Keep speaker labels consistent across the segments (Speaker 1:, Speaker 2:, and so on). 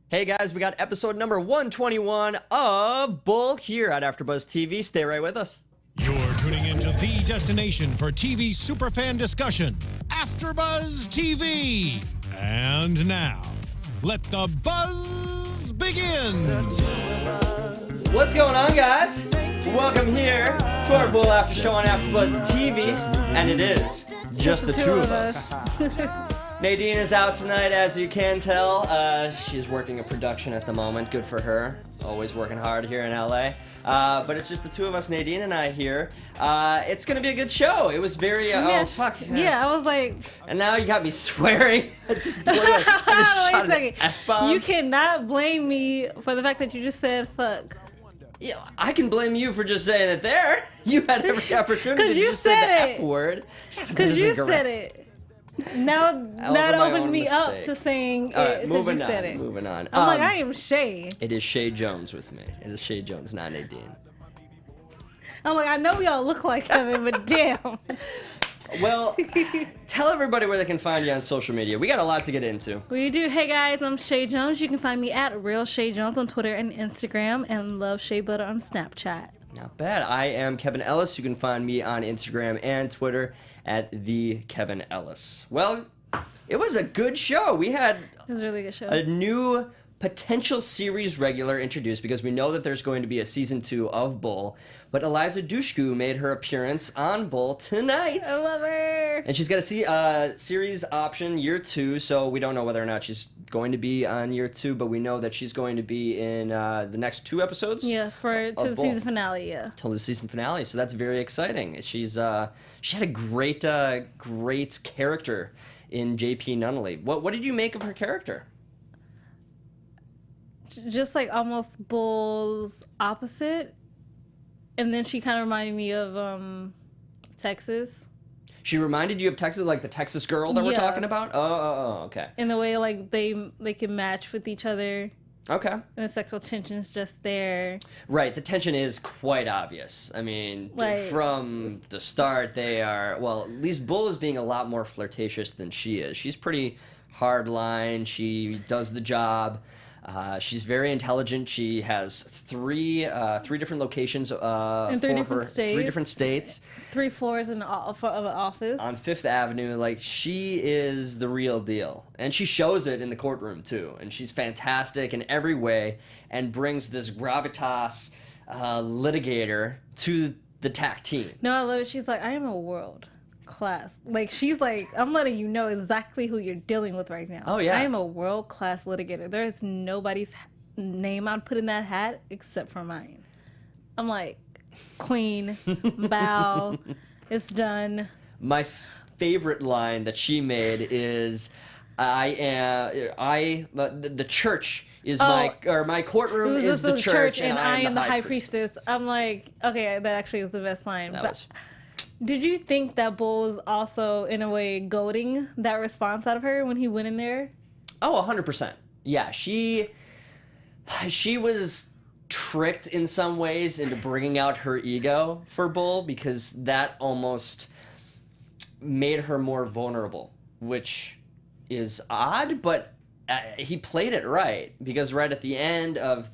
Speaker 1: Hey guys, we got episode number 121 of Bull here at AFTERBUZZ TV. Stay right with us.
Speaker 2: You're tuning into the destination for TV superfan discussion, AFTERBUZZ TV. And now, let the buzz begin.
Speaker 1: What's going on, guys? Welcome here to our Bull After Show on AFTERBUZZ TV, and it is just the two of us. Nadine is out tonight, as you can tell. She's working a production at the moment. Good for her. Always working hard here in LA. But it's just the two of us, Nadine and I here. It's gonna be a good show. It was very, oh fuck.
Speaker 3: Yeah, I was like.
Speaker 1: And now you got me swearing. I just blew it. I just shot an F-bomb.
Speaker 3: You cannot blame me for the fact that you just said fuck.
Speaker 1: Yeah, I can blame you for just saying it there. You had every opportunity to just say the F word.
Speaker 3: Because you said it. Now that opened me up to saying it because you said it.
Speaker 1: Moving on.
Speaker 3: I'm like, I am Chae.
Speaker 1: It is Chae Jones with me. It is Chae Jones, not Nadine.
Speaker 3: I'm like, I know we all look like Kevin, but damn.
Speaker 1: Well, tell everybody where they can find you on social media. We got a lot to get into.
Speaker 3: We do. Hey guys, I'm Chae Jones. You can find me at Real Chae Jones on Twitter and Instagram, and Love Shea Butter on Snapchat.
Speaker 1: Not bad. I am Kevin Ellis. You can find me on Instagram and Twitter at the Kevin Ellis. Well, it was a good show. We had
Speaker 3: It was a really good show.
Speaker 1: a new potential series regular introduced because we know that there's going to be a season 2 of Bull. But Eliza Dushku made her appearance on Bull tonight.
Speaker 3: I love her.
Speaker 1: And she's got a series option year 2, so we don't know whether or not she's going to be on year 2, but we know that she's going to be in the next 2 episodes.
Speaker 3: Yeah, to the season finale. Yeah.
Speaker 1: Till the season finale, so that's very exciting. She had a great character in JP Nunnally. What did you make of her character?
Speaker 3: Just like almost Bull's opposite. And then she kind of reminded me of Texas. She
Speaker 1: reminded you of Texas, like the Texas girl that we're talking about? Oh, okay.
Speaker 3: In the way like they can match with each other.
Speaker 1: Okay.
Speaker 3: And the sexual tension's just there.
Speaker 1: Right, the tension is quite obvious. I mean, from the start, they are, well, at least Bull is being a lot more flirtatious than she is. She's pretty hardline. She does the job. She's very intelligent. She has three different locations
Speaker 3: in three different
Speaker 1: states.
Speaker 3: 3 floors of an office.
Speaker 1: On 5th Avenue. Like, she is the real deal. And she shows it in the courtroom, too. And she's fantastic in every way and brings this gravitas litigator to the TAC team.
Speaker 3: No, I love it. She's like, I am a world class. Like, she's like, I'm letting you know exactly who you're dealing with right now.
Speaker 1: Oh, yeah.
Speaker 3: I am a world-class litigator. There is nobody's name I'd put in that hat except for mine. I'm like, queen, bow, it's done.
Speaker 1: My favorite line that she made is, the church is my courtroom is the church and I am the high priestess.
Speaker 3: I'm like, okay, that actually is the best line. Did you think that Bull was also, in a way, goading that response out of her when he went in there?
Speaker 1: Oh, 100%. Yeah, she was tricked in some ways into bringing out her ego for Bull because that almost made her more vulnerable, which is odd, but he played it right because right at the end of,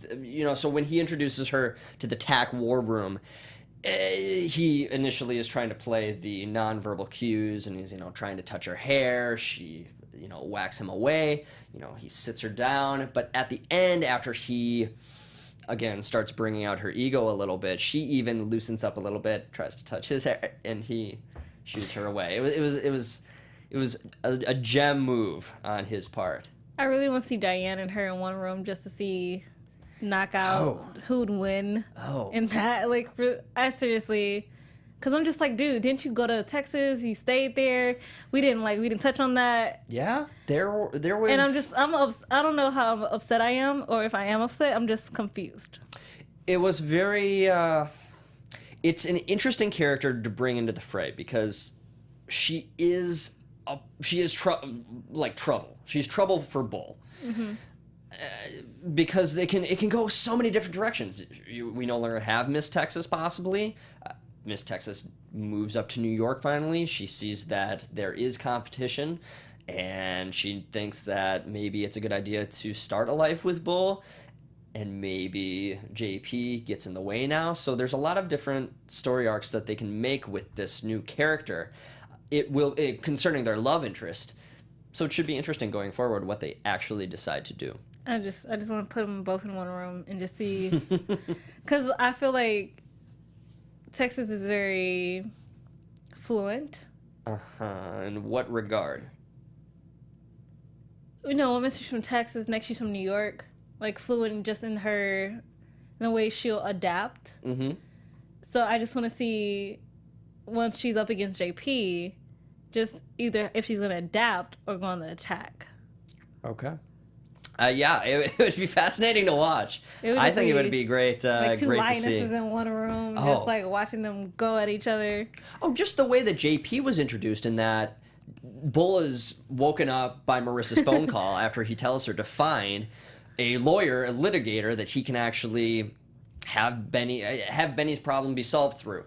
Speaker 1: so when he introduces her to the TAC war room, he initially is trying to play the nonverbal cues and he's, trying to touch her hair. She, whacks him away. He sits her down. But at the end, after he, again, starts bringing out her ego a little bit, she even loosens up a little bit, tries to touch his hair, and he shoots her away. It was a gem move on his part.
Speaker 3: I really want to see Diane and her in one room just to see knockout who'd win in that. Like, I seriously, because I'm just like, dude, didn't you go to Texas? You stayed there. We didn't touch on that.
Speaker 1: Yeah, there was.
Speaker 3: And I don't know how upset I am, or if I am upset, I'm just confused.
Speaker 1: It was very. It's an interesting character to bring into the fray because she is trouble. She's trouble for Bull. Mm-hmm. Because it can go so many different directions. We no longer have Miss Texas, possibly. Miss Texas moves up to New York finally. She sees that there is competition. and she thinks that maybe it's a good idea to start a life with Bull, and maybe JP gets in the way now. So there's a lot of different story arcs that they can make with this new character. Concerning their love interest. So it should be interesting going forward what they actually decide to do.
Speaker 3: I just want to put them both in one room and just see, because I feel like Texas is very fluent.
Speaker 1: In what regard?
Speaker 3: You know, one minute she's from Texas, next she's from New York. Like fluent just in the way she'll adapt.
Speaker 1: Mm-hmm.
Speaker 3: So I just want to see, once she's up against JP, just either if she's going to adapt or go on the attack.
Speaker 1: Okay. Yeah, it would be fascinating to watch. I think it would be great.
Speaker 3: Like two
Speaker 1: great
Speaker 3: lionesses
Speaker 1: to see.
Speaker 3: in one room, just like watching them go at each other.
Speaker 1: Oh, just the way that JP was introduced in that Bull is woken up by Marissa's phone call after he tells her to find a lawyer, a litigator that he can actually have Benny's problem be solved through.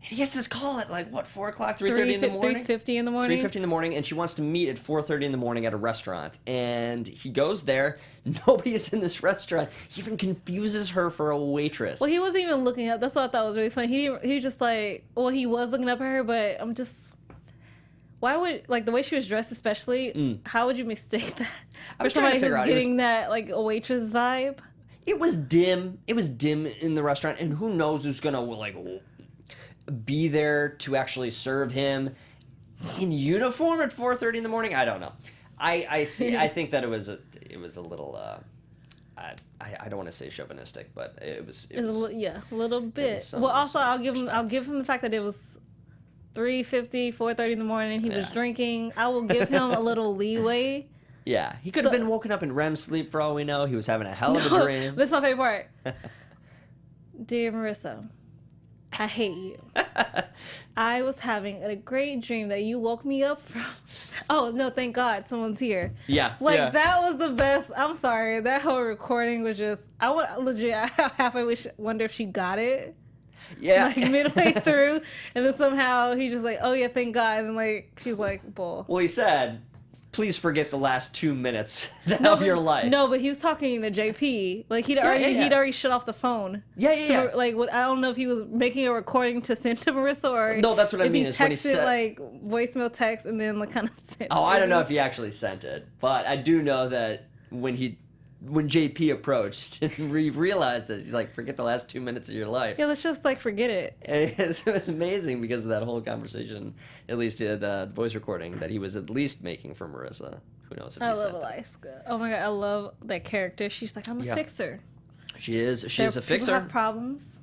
Speaker 1: And he gets this call at like, what, 4 o'clock, 3:30 in the morning?
Speaker 3: 3:50 in the morning.
Speaker 1: 3:50 in the morning, and she wants to meet at 4:30 in the morning at a restaurant. And he goes there. Nobody is in this restaurant. He even confuses her for a waitress.
Speaker 3: Well, he wasn't even looking up. That's what I thought was really funny. He was just like, well, he was looking up at her, but I'm just... Why would, like, the way she was dressed especially, how would you mistake that for somebody who's getting that, like, a waitress vibe?
Speaker 1: It was dim. It was dim in the restaurant, and who knows who's gonna, like, be there to actually serve him in uniform at 4:30 in the morning. I don't know. I see. I think that it was a little. I don't want to say chauvinistic, but it was
Speaker 3: a little bit. Well, also I'll give him the fact that it was 3:50, 4:30 in the morning. He was drinking. I will give him a little leeway.
Speaker 1: Yeah, he could have been woken up in REM sleep for all we know. He was having a hell of a dream.
Speaker 3: That's my favorite part. Dear Marissa, I hate you. I was having a great dream that you woke me up from. Oh, no, thank God someone's here.
Speaker 1: Yeah.
Speaker 3: That was the best. I'm sorry. That whole recording was just, I halfway wonder if she got it.
Speaker 1: Yeah.
Speaker 3: Like midway through. And then somehow he's just like, oh yeah, thank God. And like, she's like, Bull.
Speaker 1: Well, he said, please forget the last 2 minutes of your life.
Speaker 3: No, but he was talking to JP. Like he'd already shut off the phone.
Speaker 1: Yeah.
Speaker 3: Like I don't know if he was making a recording to send to Marissa or
Speaker 1: no, that's what I mean.
Speaker 3: He
Speaker 1: is when he said
Speaker 3: like voicemail text and then like kind of sent.
Speaker 1: Oh, I don't know if he actually sent it, but I do know that when JP approached and realized that, he's like, forget the last 2 minutes of your life.
Speaker 3: Yeah, let's just like forget it.
Speaker 1: It was amazing because of that whole conversation, at least the voice recording that he was at least making for Marissa. Who knows if he sent
Speaker 3: love Alaska. Oh my God, I love that character. She's like, I'm a fixer.
Speaker 1: She is a fixer.
Speaker 3: People have problems.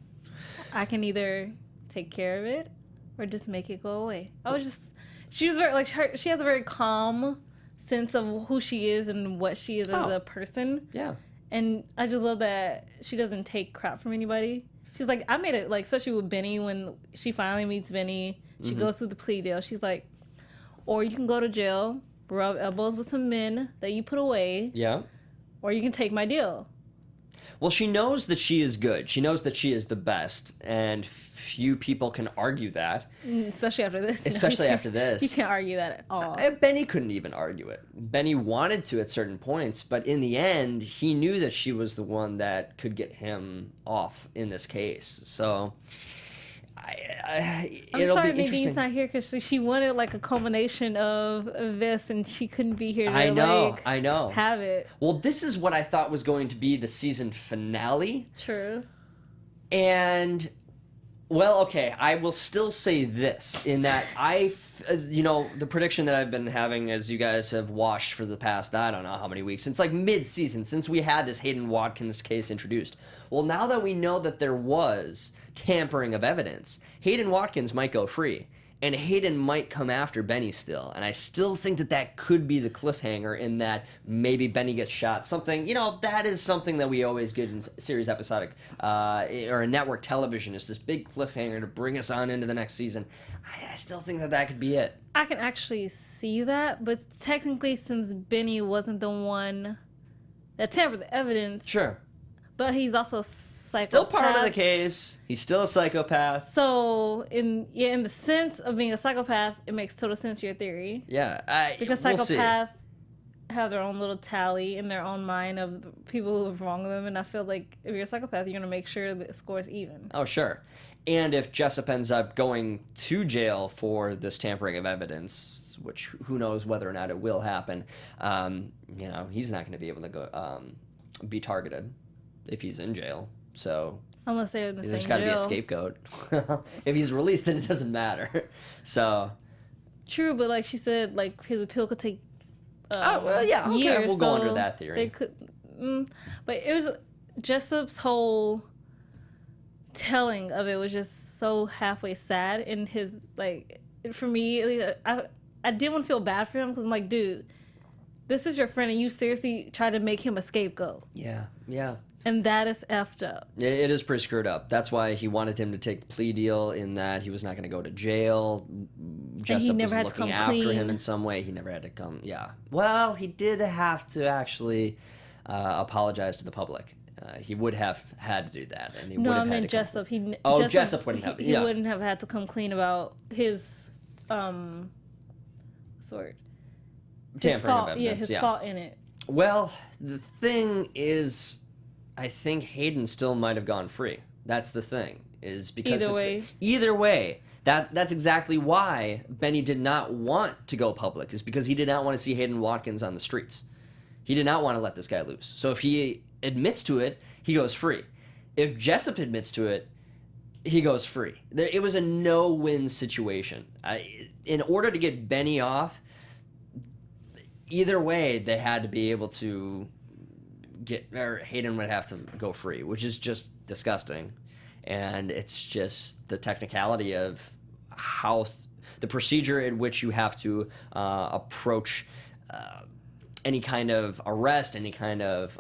Speaker 3: I can either take care of it or just make it go away. She was very she has a very calm sense of who she is and what she is as a person.
Speaker 1: Yeah.
Speaker 3: And I just love that she doesn't take crap from anybody. She's like, I made it, like, especially with Benny, when she finally meets Benny, she goes through the plea deal. She's like, or you can go to jail, rub elbows with some men that you put away.
Speaker 1: Yeah.
Speaker 3: Or you can take my deal.
Speaker 1: Well, she knows that she is good. She knows that she is the best, and few people can argue that.
Speaker 3: Especially after this.
Speaker 1: Especially after this.
Speaker 3: You can't argue that at all.
Speaker 1: Benny couldn't even argue it. Benny wanted to at certain points, but in the end, he knew that she was the one that could get him off in this case. So,
Speaker 3: I'm
Speaker 1: it'll
Speaker 3: sorry
Speaker 1: be interesting.
Speaker 3: Nadine's not here because she wanted like a culmination of this, and she couldn't be here to
Speaker 1: I know.
Speaker 3: Have it.
Speaker 1: Well, this is what I thought was going to be the season finale.
Speaker 3: True.
Speaker 1: And, well, okay, I will still say this, in that the prediction that I've been having, as you guys have watched for the past, I don't know how many weeks, since like mid-season, since we had this Hayden Watkins case introduced. Well, now that we know that there was tampering of evidence, Hayden Watkins might go free. And Hayden might come after Benny still. And I still think that could be the cliffhanger, in that maybe Benny gets shot. Something, that is something that we always get in series episodic or in network television, is this big cliffhanger to bring us on into the next season. I still think that could be it.
Speaker 3: I can actually see that, but technically, since Benny wasn't the one that tampered the evidence.
Speaker 1: Sure.
Speaker 3: But he's also psychopath.
Speaker 1: Still part of the case. He's still a psychopath.
Speaker 3: So, in the sense of being a psychopath, it makes total sense, your theory.
Speaker 1: Yeah.
Speaker 3: Because psychopaths have their own little tally in their own mind of people who have wronged them, and I feel like if you're a psychopath, you're going to make sure the score is even.
Speaker 1: Oh, sure. And if Jessup ends up going to jail for this tampering of evidence, which who knows whether or not it will happen, he's not going to be able to go be targeted if he's in jail. So
Speaker 3: unless they're in the
Speaker 1: there's
Speaker 3: same
Speaker 1: got to be a
Speaker 3: jail.
Speaker 1: Scapegoat. If he's released, then it doesn't matter. So
Speaker 3: true, but like she said, like his appeal could take
Speaker 1: okay,
Speaker 3: years,
Speaker 1: we'll go
Speaker 3: so
Speaker 1: under that theory.
Speaker 3: They could, but it was Jessup's whole telling of it was just so halfway sad. In his for me, I didn't want to feel bad for him because I'm like, dude, this is your friend, and you seriously tried to make him a scapegoat.
Speaker 1: Yeah.
Speaker 3: And that is effed up.
Speaker 1: It is pretty screwed up. That's why he wanted him to take the plea deal, in that he was not going to go to jail. Jessup was looking after him in some way. He never had to come. Yeah. Well, he did have to actually apologize to the public. He would have had to do that, and he would have had to.
Speaker 3: Jessup.
Speaker 1: Jessup wouldn't have.
Speaker 3: He wouldn't have had to come clean about his
Speaker 1: tampering of evidence.
Speaker 3: His fault in it.
Speaker 1: Well, the thing is, I think Hayden still might have gone free. That's the thing. Is because either way, that's exactly why Benny did not want to go public. Is because he did not want to see Hayden Watkins on the streets. He did not want to let this guy loose. So if he admits to it, he goes free. If Jessup admits to it, he goes free. It was a no-win situation. In order to get Benny off, either way, they had to be able to Hayden would have to go free, which is just disgusting. And it's just the technicality of how the procedure in which you have to approach any kind of arrest, any kind of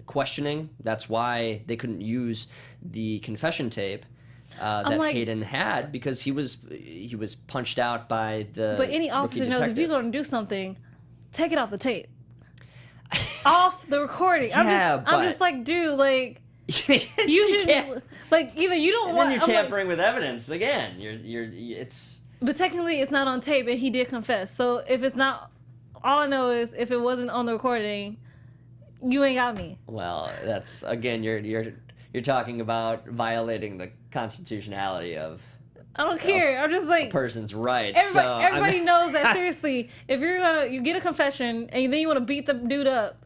Speaker 1: questioning. That's why they couldn't use the confession tape that Hayden had, because he was punched out by the. But any officer knows if
Speaker 3: you're going to do something, take it off the tape, off the recording.
Speaker 1: Yeah,
Speaker 3: I'm just like, dude, like you should either you don't want.
Speaker 1: Then you're tampering with evidence again. It's.
Speaker 3: But technically, it's not on tape, and he did confess. So if it's not, all I know is if it wasn't on the recording, you ain't got me.
Speaker 1: Well, that's again, you're talking about violating the constitutionality of.
Speaker 3: I don't care. I'm just like
Speaker 1: a person's rights.
Speaker 3: Everybody knows that. Seriously, if you get a confession and then you want to beat the dude up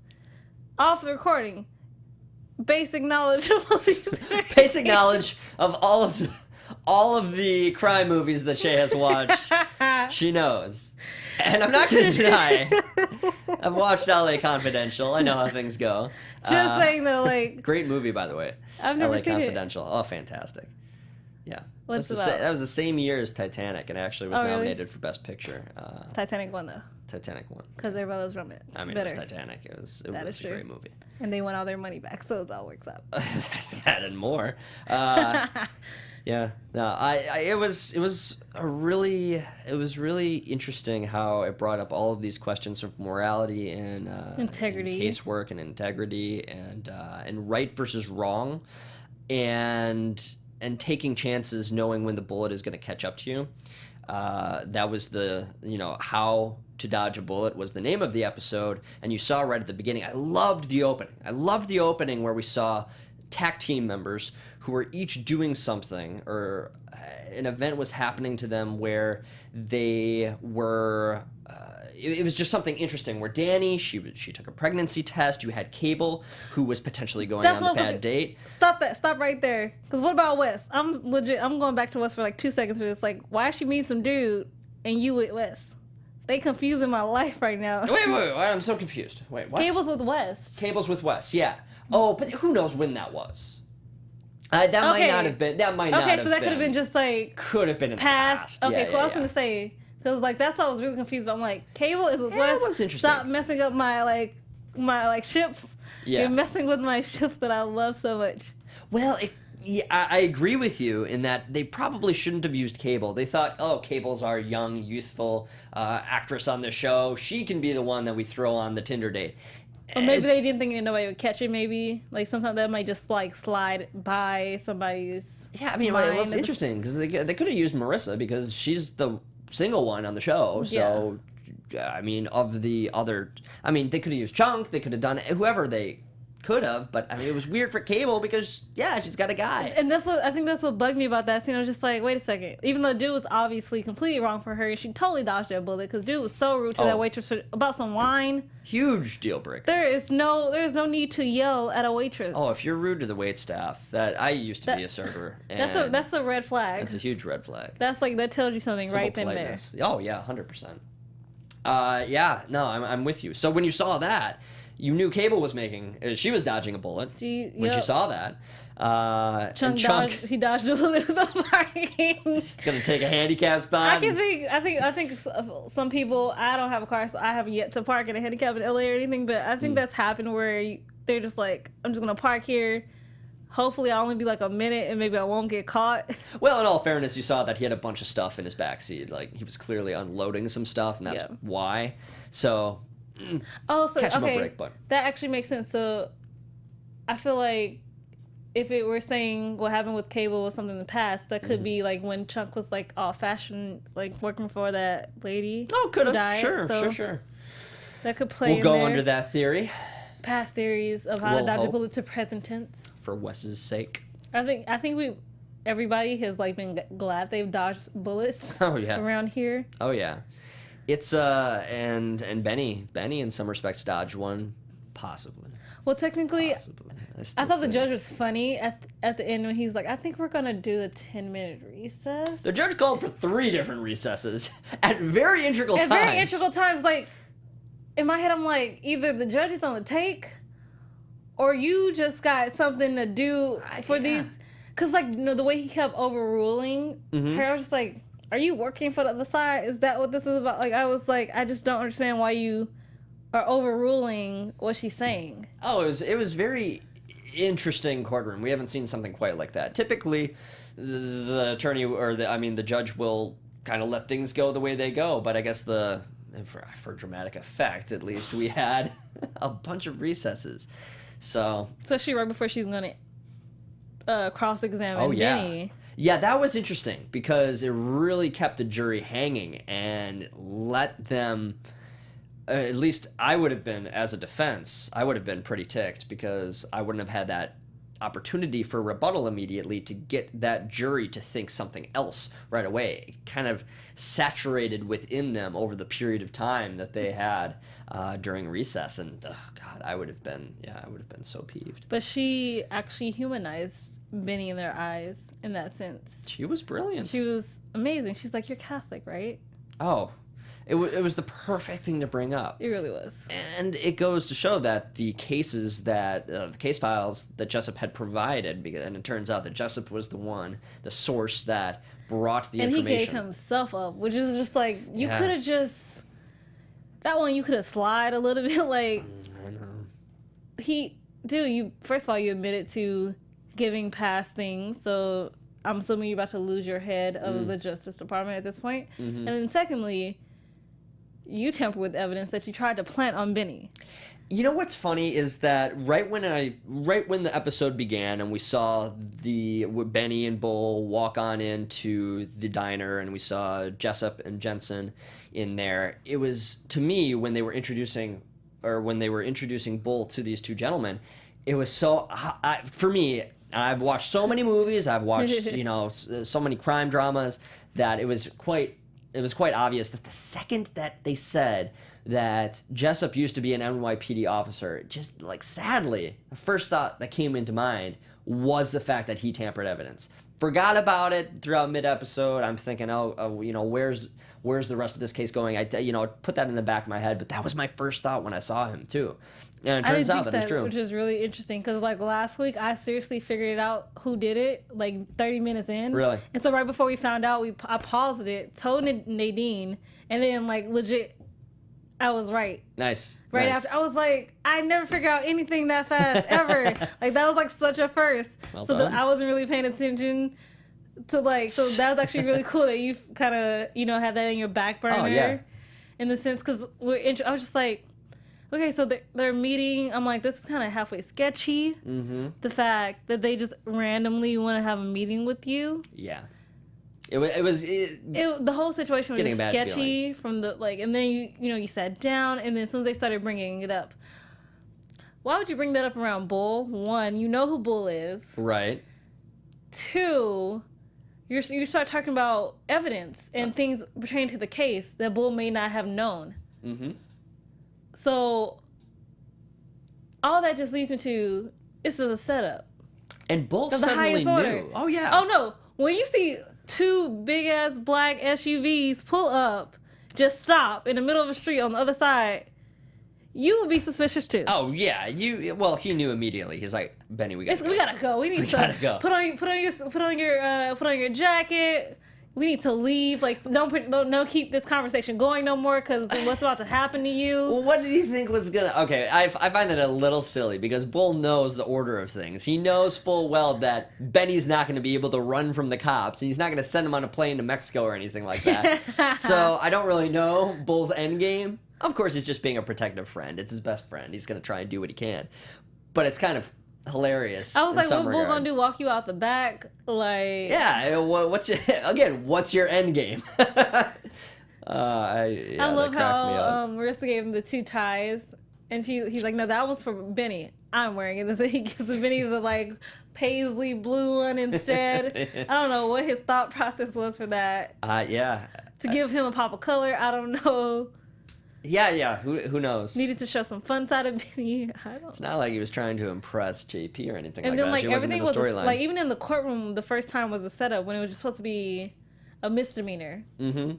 Speaker 3: off the recording, basic knowledge of all these.
Speaker 1: Basic knowledge of all of the crime movies that Chae has watched. She knows, and I'm not going to deny. I've watched LA Confidential. I know how things go.
Speaker 3: Just saying though, like
Speaker 1: great movie, by the way.
Speaker 3: I've never
Speaker 1: LA
Speaker 3: seen
Speaker 1: Confidential. Oh, fantastic. Yeah.
Speaker 3: What's it about?
Speaker 1: That was the same year as Titanic, and actually was nominated for Best Picture.
Speaker 3: Titanic won though.
Speaker 1: Titanic won.
Speaker 3: Because everybody loves romance.
Speaker 1: I mean, it was Titanic. It was a great movie.
Speaker 3: And they want all their money back, so it all works out.
Speaker 1: That and more. Yeah. No, it was really interesting how it brought up all of these questions of morality and
Speaker 3: integrity,
Speaker 1: and casework and integrity and right versus wrong, and taking chances, knowing when the bullet is going to catch up to you. That was How to Dodge a Bullet was the name of the episode, and you saw right at the beginning. I loved the opening where we saw TAC team members who were each doing something, or an event was happening to them where they were. It was just something interesting. Where Danny, she took a pregnancy test. You had Cable, who was potentially going on a bad date.
Speaker 3: Stop right there. Because what about Wes? I'm going back to Wes for like 2 seconds for this. Like, why she meet some dude and you with Wes? They confusing my life right now.
Speaker 1: Wait, I'm so confused. Wait, what?
Speaker 3: Cable's with Wes.
Speaker 1: Cable's with Wes, yeah. Oh, but who knows when that was? That might not have been. That might not have been.
Speaker 3: Okay, so that could have been just like.
Speaker 1: Could have been in the past.
Speaker 3: Okay, cool. I was gonna say, because like that's why I was really confused. But I'm like, Cable is with Wes.
Speaker 1: That was interesting.
Speaker 3: Stop messing up my ships. Yeah. You're messing with my ships that I love so much.
Speaker 1: Well, I agree with you in that they probably shouldn't have used Cable. They thought, oh, Cable's our young, youthful actress on the show. She can be the one that we throw on the Tinder date.
Speaker 3: Or maybe they didn't think nobody would catch it. Maybe like sometimes that might just like slide by somebody's.
Speaker 1: Yeah, I mean, it was interesting because they could have used Marissa because she's the single one on the show. So, I mean, of the other, I mean, they could have used Chunk. They could have done whoever they could have, but I mean, it was weird for Cable because she's got a guy.
Speaker 3: And I think that's what bugged me about that scene. I was just like, wait a second. Even though dude was obviously completely wrong for her, she totally dodged that bullet because dude was so rude to that waitress about some wine.
Speaker 1: Huge deal breaker.
Speaker 3: There's no need to yell at a waitress.
Speaker 1: Oh, if you're rude to the wait staff, that I used to be a server. And
Speaker 3: that's a red flag.
Speaker 1: That's a huge red flag.
Speaker 3: That's like that tells you something
Speaker 1: Simple
Speaker 3: right then and
Speaker 1: politeness.
Speaker 3: there.
Speaker 1: Oh yeah, 100%. I'm with you. So when you saw that, you knew Cable was she was dodging a bullet when she saw that. Chunk
Speaker 3: he dodged a bullet with the parking.
Speaker 1: It's gonna take a handicap spot.
Speaker 3: I think some people. I don't have a car, so I haven't yet to park in a handicap in LA or anything. But I think that's happened where they're just like, I'm just gonna park here. Hopefully, I'll only be like a minute, and maybe I won't get caught.
Speaker 1: Well, in all fairness, you saw that he had a bunch of stuff in his backseat. Like he was clearly unloading some stuff, and that's why. So. Catch him a break, but
Speaker 3: that actually makes sense. So I feel like if it were saying what happened with Cable or something in the past, that could be like when Chunk was like all fashion, like working for that lady.
Speaker 1: Oh, could have. Sure.
Speaker 3: That could play.
Speaker 1: We'll go under that theory.
Speaker 3: Past theories of how to dodge a bullet to present tense.
Speaker 1: For Wes's sake.
Speaker 3: I think everybody has like been glad they've dodged bullets. Around here.
Speaker 1: Oh yeah. It's and Benny in some respects dodged one, possibly.
Speaker 3: Well, technically, I thought the judge was funny at the end when he's like, "I think we're gonna do a 10-minute recess."
Speaker 1: The judge called for 3 different recesses at very integral times.
Speaker 3: At very integral times, like in my head, I'm like, either the judge is on the take, or you just got something to do for these. Because like the way he kept overruling her, I was just like. Are you working for the other side? Is that what this is about? Like, I was like, I just don't understand why you are overruling what she's saying.
Speaker 1: Oh, it was very interesting courtroom. We haven't seen something quite like that. Typically, the attorney the judge will kind of let things go the way they go. But I guess for dramatic effect, at least, we had a bunch of recesses. So
Speaker 3: especially right before she's gonna cross-examine Benny.
Speaker 1: Yeah, that was interesting because it really kept the jury hanging and let them, at least I would have been, as a defense, I would have been pretty ticked because I wouldn't have had that opportunity for rebuttal immediately to get that jury to think something else right away. It kind of saturated within them over the period of time that they had during recess. And, God, I would have been so peeved.
Speaker 3: But she actually humanized Benny in their eyes in that sense.
Speaker 1: She was brilliant.
Speaker 3: She was amazing. She's like, you're Catholic, right?
Speaker 1: Oh, it was the perfect thing to bring up.
Speaker 3: It really was.
Speaker 1: And it goes to show that the cases the case files that Jessup had provided, and it turns out that Jessup was the source that brought the information.
Speaker 3: And he gave himself up, which is just like, you could have just, that one you could have slid a little bit, like.
Speaker 1: I know.
Speaker 3: First of all, you admitted to giving past things, so I'm assuming you're about to lose your head of the Justice Department at this point. And then secondly, you tampered with evidence that you tried to plant on Benny.
Speaker 1: You know what's funny is that right when the episode began and we saw Benny and Bull walk on into the diner and we saw Jessup and Jensen in there, it was, to me, when they were introducing Bull to these two gentlemen, it was so, for me, I've watched so many movies, I've watched, so many crime dramas, that it was quite obvious that the second that they said that Jessup used to be an NYPD officer, just like sadly, the first thought that came into mind was the fact that he tampered evidence. Forgot about it throughout mid-episode. I'm thinking, where's the rest of this case going? I put that in the back of my head, but that was my first thought when I saw him too. And it turns out that it's true.
Speaker 3: Which is really interesting because like last week, I seriously figured out who did it like 30 minutes in.
Speaker 1: Really?
Speaker 3: And so right before we found out, I paused it, told Nadine, and then like legit, I was right.
Speaker 1: Nice.
Speaker 3: Right
Speaker 1: nice.
Speaker 3: after, I was like, I never figured out anything that fast ever. Like that was like such a first.
Speaker 1: Well
Speaker 3: so
Speaker 1: done.
Speaker 3: I wasn't really paying attention to like. So that was actually really cool that you kind of had that in your back burner.
Speaker 1: Oh, yeah.
Speaker 3: In the sense, because I was just like. okay, so they're meeting. I'm like, this is kind of halfway sketchy. Mm-hmm. The fact that they just randomly want to have a meeting with you.
Speaker 1: Yeah. The
Speaker 3: whole situation was just sketchy
Speaker 1: feeling.
Speaker 3: from the like, and then you sat down, and then as soon as they started bringing it up, why would you bring that up around Bull? One, you know who Bull is.
Speaker 1: Right.
Speaker 3: Two, you start talking about evidence and things pertaining to the case that Bull may not have known. Mm-hmm. So all that just leads me to this is a setup.
Speaker 1: And Bull suddenly knew.
Speaker 3: Order.
Speaker 1: Oh yeah.
Speaker 3: Oh no, when you see 2 big ass black SUVs pull up, just stop in the middle of the street on the other side, you would be suspicious too.
Speaker 1: Oh yeah, well he knew immediately. He's like, Benny, we gotta go.
Speaker 3: We gotta go. Put on your jacket. We need to leave. Like don't keep this conversation going no more because what's about to happen to you.
Speaker 1: Well, what did he think was gonna? Okay, I find that a little silly because Bull knows the order of things. He knows full well that Benny's not gonna be able to run from the cops, and he's not gonna send him on a plane to Mexico or anything like that. So I don't really know Bull's end game. Of course, he's just being a protective friend. It's his best friend. He's gonna try and do what he can, but it's kind of hilarious.
Speaker 3: I was like,
Speaker 1: what
Speaker 3: Bull gonna do? Walk you out the back? Like,
Speaker 1: yeah. What's your end game? I
Speaker 3: love how Marissa gave him the 2 ties, and he's like, no, that one's for Benny. I'm wearing it. So he gives Benny the like paisley blue one instead. I don't know what his thought process was for that.
Speaker 1: Yeah.
Speaker 3: To give him a pop of color, I don't know.
Speaker 1: Yeah. Who knows?
Speaker 3: Needed to show some fun side of Benny.
Speaker 1: It's not like he was trying to impress JP or anything
Speaker 3: and
Speaker 1: like
Speaker 3: then,
Speaker 1: that.
Speaker 3: Like,
Speaker 1: she wasn't in the storyline.
Speaker 3: Like even in the courtroom, the first time was a setup when it was just supposed to be a misdemeanor. Mm-hmm.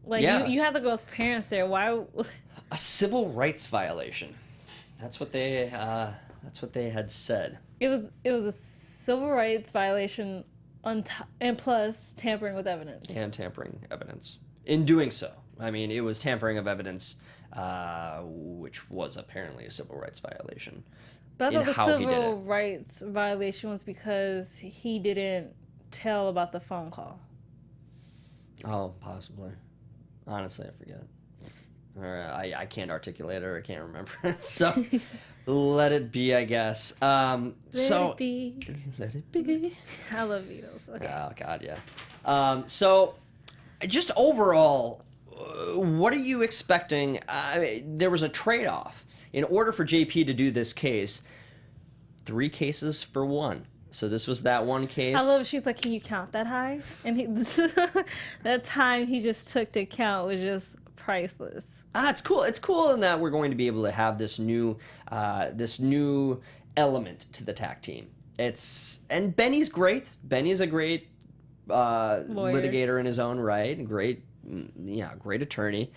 Speaker 3: Like you had the girl's parents there. Why?
Speaker 1: A civil rights violation. That's what they had said.
Speaker 3: It was a civil rights violation and plus tampering with evidence.
Speaker 1: And tampering evidence. In doing so, I mean, it was tampering of evidence, which was apparently a civil rights violation.
Speaker 3: But I thought the civil rights violation was because he didn't tell about the phone call.
Speaker 1: Oh, possibly. Honestly, I forget. Or I can't articulate it or I can't remember it. So let it be, I guess. Let it be. Let it be.
Speaker 3: I love Beatles. Okay.
Speaker 1: Oh, God, yeah. So just overall, what are you expecting? There was a trade-off. In order for JP to do this case, 3 cases for 1. So this was that one case.
Speaker 3: I love it. She's like, can you count that high? And that time he just took to count was just priceless.
Speaker 1: It's cool. It's cool in that we're going to be able to have this new element to the tag team. And Benny's great. Benny's a great litigator in his own right. Great attorney.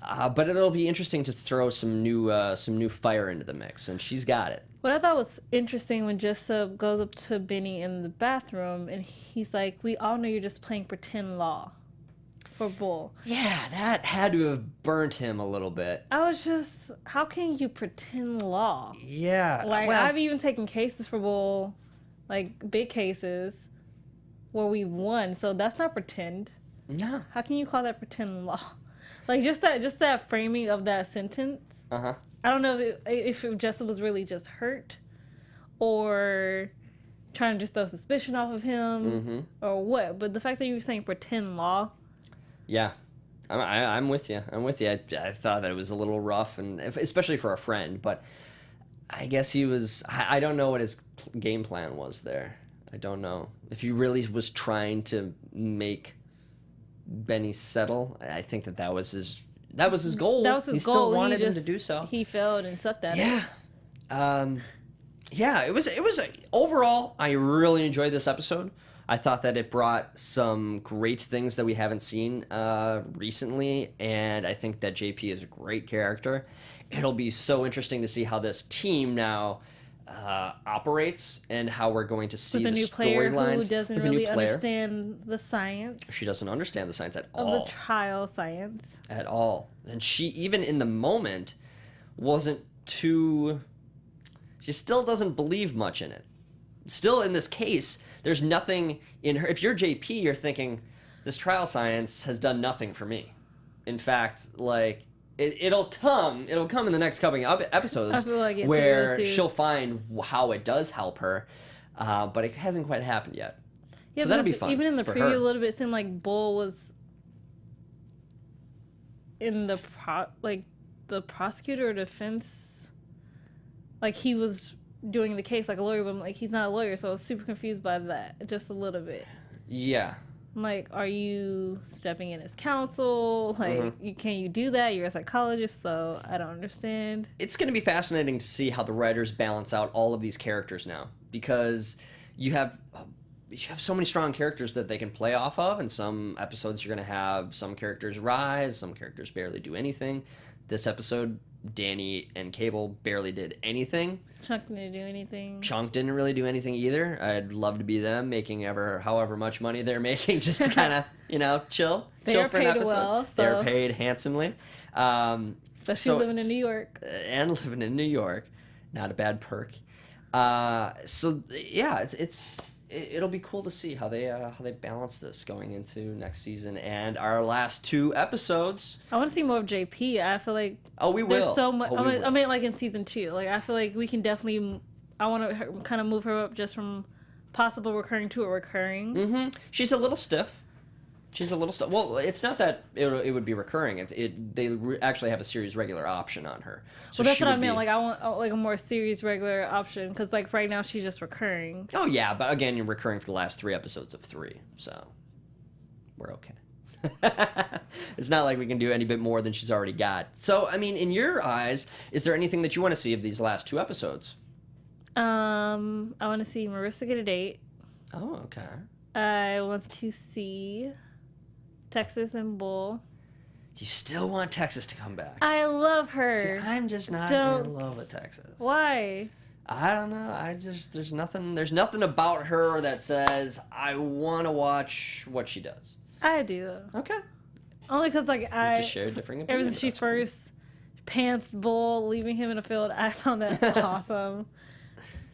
Speaker 1: But it'll be interesting to throw some new fire into the mix, and she's got it.
Speaker 3: What I thought was interesting when Jessup goes up to Benny in the bathroom, and he's like, "We all know you're just playing pretend law for Bull."
Speaker 1: Yeah, that had to have burnt him a little bit.
Speaker 3: I was just, how can you pretend law?
Speaker 1: Yeah,
Speaker 3: like I've even taken cases for Bull, like big cases, where we won. So that's not pretend.
Speaker 1: No.
Speaker 3: How can you call that pretend law? Like just that framing of that sentence.
Speaker 1: Uh-huh.
Speaker 3: I don't know if Jessup was really just hurt or trying to just throw suspicion off of him or what. But the fact that you were saying pretend law.
Speaker 1: Yeah. I'm with you. I thought that it was a little rough, and especially for a friend. But I guess he was... I don't know what his game plan was there. I don't know. If he really was trying to make Benny settle, I think that was his goal.
Speaker 3: That was his goal.
Speaker 1: He still wanted him to do so.
Speaker 3: He failed and sucked at
Speaker 1: it. Yeah. It was overall, I really enjoyed this episode. I thought that it brought some great things that we haven't seen recently, and I think that JP is a great character. It'll be so interesting to see how this team now operates and how we're going to see the storylines.
Speaker 3: Who doesn't really understand the science.
Speaker 1: She doesn't understand the science at all.
Speaker 3: Of the trial science.
Speaker 1: At all. And she, even in the moment, wasn't too... She still doesn't believe much in it. Still, in this case, there's nothing in her... If you're JP, you're thinking, this trial science has done nothing for me. In fact, like, it'll come in the next couple of episodes
Speaker 3: I feel like it
Speaker 1: where
Speaker 3: too.
Speaker 1: she'll find how it does help her, but it hasn't quite happened yet.
Speaker 3: Yeah,
Speaker 1: so that'll be fun.
Speaker 3: Even in the
Speaker 1: for
Speaker 3: preview,
Speaker 1: her.
Speaker 3: a little bit seemed like Bull was in the prosecutor or defense, like he was doing the case like a lawyer, but like he's not a lawyer, so I was super confused by that just a little bit.
Speaker 1: Yeah.
Speaker 3: I'm like, are you stepping in as counsel? Like, can you do that? You're a psychologist, so I don't understand.
Speaker 1: It's going to be fascinating to see how the writers balance out all of these characters now, because you have so many strong characters that they can play off of, and some episodes you're going to have some characters rise, some characters barely do anything. This episode, Danny and Cable barely did anything.
Speaker 3: Chunk didn't do anything.
Speaker 1: Chunk didn't really do anything either. I'd love to be them, making however much money they're making, just to kind of, chill
Speaker 3: They're
Speaker 1: for an
Speaker 3: paid
Speaker 1: episode.
Speaker 3: well, so.
Speaker 1: They're paid handsomely.
Speaker 3: Especially living in New York.
Speaker 1: And living in New York. Not a bad perk. So, yeah, it'll be cool to see how they balance this going into next season and our last 2 episodes.
Speaker 3: I want to see more of JP. I feel like
Speaker 1: we will.
Speaker 3: There's so much.
Speaker 1: Oh, we will.
Speaker 3: I mean, like in season 2. Like I feel like we can definitely. I want to kind of move her up just from possible recurring to a recurring.
Speaker 1: Mm-hmm. She's a little stiff. Well, it's not that it would be recurring. They actually have a series regular option on her. So
Speaker 3: Well, that's what I meant. Like I want like a more series regular option because like right now she's just recurring.
Speaker 1: Oh yeah, but again, you're recurring for the last 3 episodes of 3, so we're okay. It's not like we can do any bit more than she's already got. So I mean, in your eyes, is there anything that you want to see of these last 2 episodes?
Speaker 3: I want to see Marissa get a date.
Speaker 1: Oh, okay.
Speaker 3: I want to see Texas and Bull.
Speaker 1: You still want Texas to come back?
Speaker 3: I love her.
Speaker 1: See, I'm just not in love with Texas.
Speaker 3: Why?
Speaker 1: I don't know. There's nothing about her that says I want to watch what she does.
Speaker 3: I do.
Speaker 1: Okay.
Speaker 3: Only because like I
Speaker 1: just share differing
Speaker 3: ever
Speaker 1: opinions.
Speaker 3: since she first pantsed Bull, leaving him in the field, I found that awesome.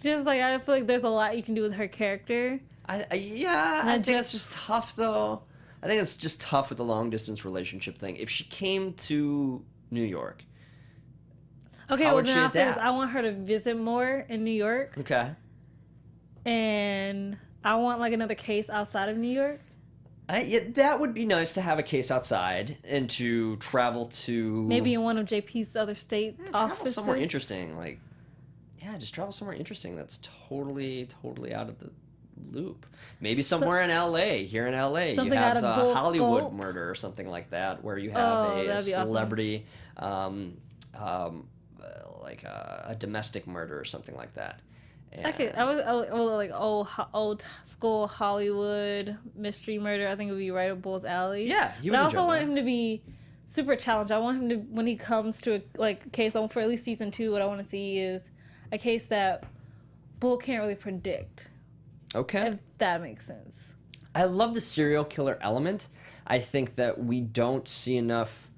Speaker 3: Just like I feel like there's a lot you can do with her character.
Speaker 1: I think it's just tough though. I think it's just tough with the long distance relationship thing. If she came to New York,
Speaker 3: okay,
Speaker 1: how
Speaker 3: well
Speaker 1: would
Speaker 3: then
Speaker 1: she
Speaker 3: I'll say this.
Speaker 1: adapt?
Speaker 3: I want her to visit more in New York,
Speaker 1: Okay.
Speaker 3: and I want like another case outside of New York.
Speaker 1: Yeah, that would be nice to have a case outside and to travel to
Speaker 3: Maybe in one of JP's other state
Speaker 1: travel
Speaker 3: offices.
Speaker 1: somewhere interesting. Like, just travel somewhere interesting that's totally out of the loop. Maybe somewhere in LA. Here in LA, you
Speaker 3: Something
Speaker 1: have
Speaker 3: out of
Speaker 1: a
Speaker 3: Bull's
Speaker 1: Hollywood
Speaker 3: scope.
Speaker 1: murder or something like that, where you have a
Speaker 3: that'd be awesome.
Speaker 1: celebrity, like a domestic murder or something like that. And
Speaker 3: I was like old school Hollywood mystery murder. I think it would be right up Bull's alley.
Speaker 1: Yeah, you
Speaker 3: But
Speaker 1: would
Speaker 3: I also
Speaker 1: enjoy
Speaker 3: want
Speaker 1: that.
Speaker 3: him to be super challenged. I want him to, when he comes to a case for at least season 2, what I want to see is a case that Bull can't really predict.
Speaker 1: Okay.
Speaker 3: If that makes sense.
Speaker 1: I love the serial killer element. I think that we don't see enough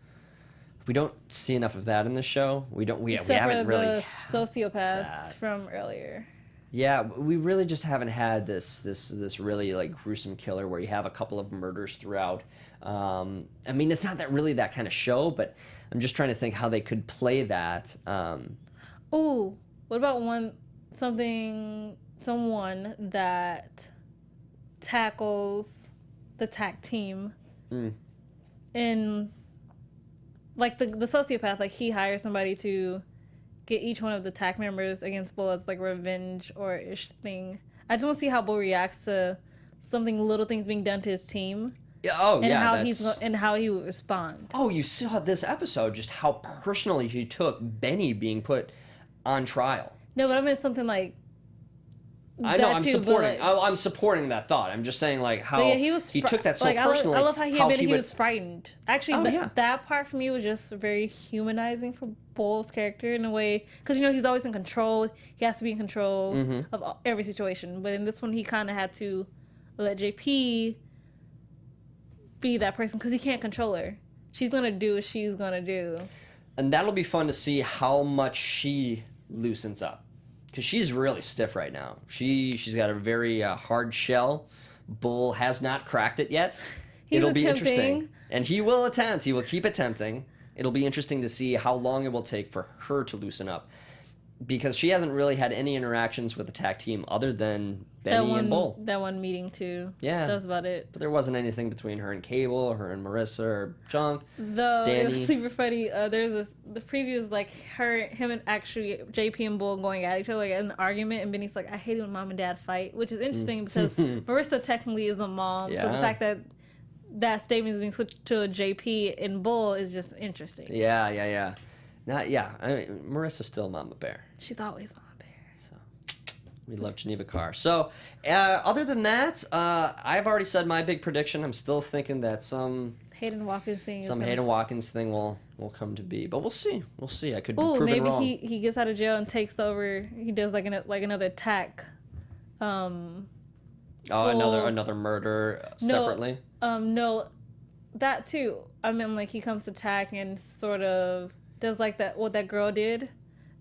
Speaker 1: of that in the show. We
Speaker 3: Except
Speaker 1: haven't
Speaker 3: for
Speaker 1: really
Speaker 3: the sociopath
Speaker 1: that.
Speaker 3: from earlier.
Speaker 1: Yeah, we really just haven't had this really like gruesome killer where you have a couple of murders throughout. I mean, it's not that kind of show, but I'm just trying to think how they could play that.
Speaker 3: Ooh, what about someone that tackles the TAC team in like the sociopath, like he hires somebody to get each one of the TAC members against Bull as like revenge or ish thing. I just want to see how Bull reacts to little things being done to his team.
Speaker 1: Yeah,
Speaker 3: And how he would respond.
Speaker 1: Oh, you saw this episode, just how personally he took Benny being put on trial.
Speaker 3: No, but I meant something like
Speaker 1: I know,
Speaker 3: that
Speaker 1: I'm
Speaker 3: too,
Speaker 1: supporting.
Speaker 3: but, like,
Speaker 1: I'm supporting that thought. I'm just saying, like, how
Speaker 3: but yeah,
Speaker 1: he took that so
Speaker 3: like,
Speaker 1: personally.
Speaker 3: I love how he admitted he
Speaker 1: would-
Speaker 3: was frightened. Actually, that part for me was just very humanizing for Bull's character in a way, because he's always in control. He has to be in control of every situation. But in this one, he kind of had to let JP be that person because he can't control her. She's gonna do what she's gonna do.
Speaker 1: And that'll be fun to see how much she loosens up. Because she's really stiff right now. She's got a very hard shell. Bull has not cracked it yet. It'll be interesting. And he will attempt. He will keep attempting. It'll be interesting to see how long it will take for her to loosen up, because she hasn't really had any interactions with the tag team other than Benny and Bull.
Speaker 3: That one meeting too.
Speaker 1: Yeah.
Speaker 3: That was about it.
Speaker 1: But there wasn't anything between her and Cable, or her and Marissa, or Junk.
Speaker 3: Though
Speaker 1: Danny.
Speaker 3: it was super funny. The preview was like him and actually JP and Bull going at each other, like in an argument, and Benny's like, I hate it when mom and dad fight, which is interesting because Marissa technically is a mom, so the fact that that statement is being switched to a JP and Bull is just interesting.
Speaker 1: Yeah. I mean, Marissa's still Mama Bear.
Speaker 3: She's always Mama Bear.
Speaker 1: So we love Geneva Carr. So other than that, I've already said my big prediction. I'm still thinking that some
Speaker 3: Hayden Watkins thing
Speaker 1: will come to be, but we'll see. I could be
Speaker 3: Ooh,
Speaker 1: proven
Speaker 3: maybe
Speaker 1: wrong.
Speaker 3: he gets out of jail and takes over. He does like another attack.
Speaker 1: Another murder separately.
Speaker 3: No, that too. I mean, like he comes to attack and sort of does like what that girl did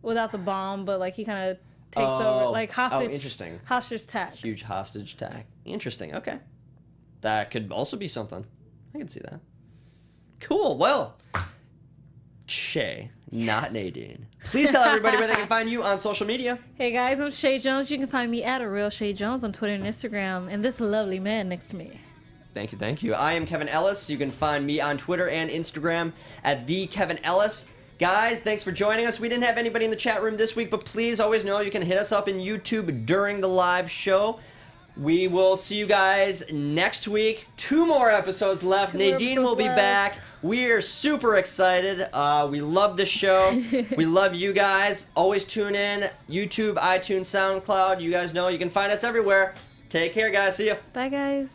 Speaker 3: without the bomb, but like he kind of takes over, like hostage.
Speaker 1: Oh, interesting.
Speaker 3: Hostage attack.
Speaker 1: Huge hostage attack. Interesting. Okay, that could also be something. I can see that. Cool. Well, Chae, not Nadine. Please tell everybody where they can find you on social media.
Speaker 3: Hey guys, I'm Chae Jones. You can find me at @RealChaeJones on Twitter and Instagram, and this lovely man next to me.
Speaker 1: Thank you. I am Kevin Ellis. You can find me on Twitter and Instagram at @TheKevinEllis. Guys, thanks for joining us. We didn't have anybody in the chat room this week, but please always know you can hit us up in YouTube during the live show. We will see you guys next week. 2 more episodes left. Nadine will be back. We are super excited. We love the show. We love you guys. Always tune in. YouTube, iTunes, SoundCloud. You guys know you can find us everywhere. Take care, guys. See ya.
Speaker 3: Bye, guys.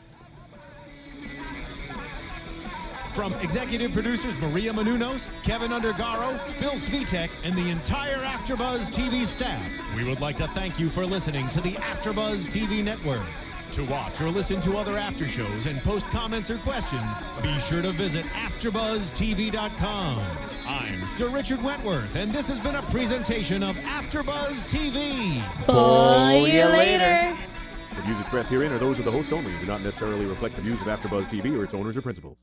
Speaker 2: From executive producers Maria Menounos, Kevin Undergaro, Phil Svitek, and the entire AfterBuzz TV staff, we would like to thank you for listening to the AfterBuzz TV network. To watch or listen to other after shows and post comments or questions, be sure to visit AfterBuzzTV.com. I'm Sir Richard Wentworth, and this has been a presentation of AfterBuzz TV.
Speaker 3: Bye you later.
Speaker 4: The views expressed herein are those of the hosts only and do not necessarily reflect the views of AfterBuzz TV or its owners or principals.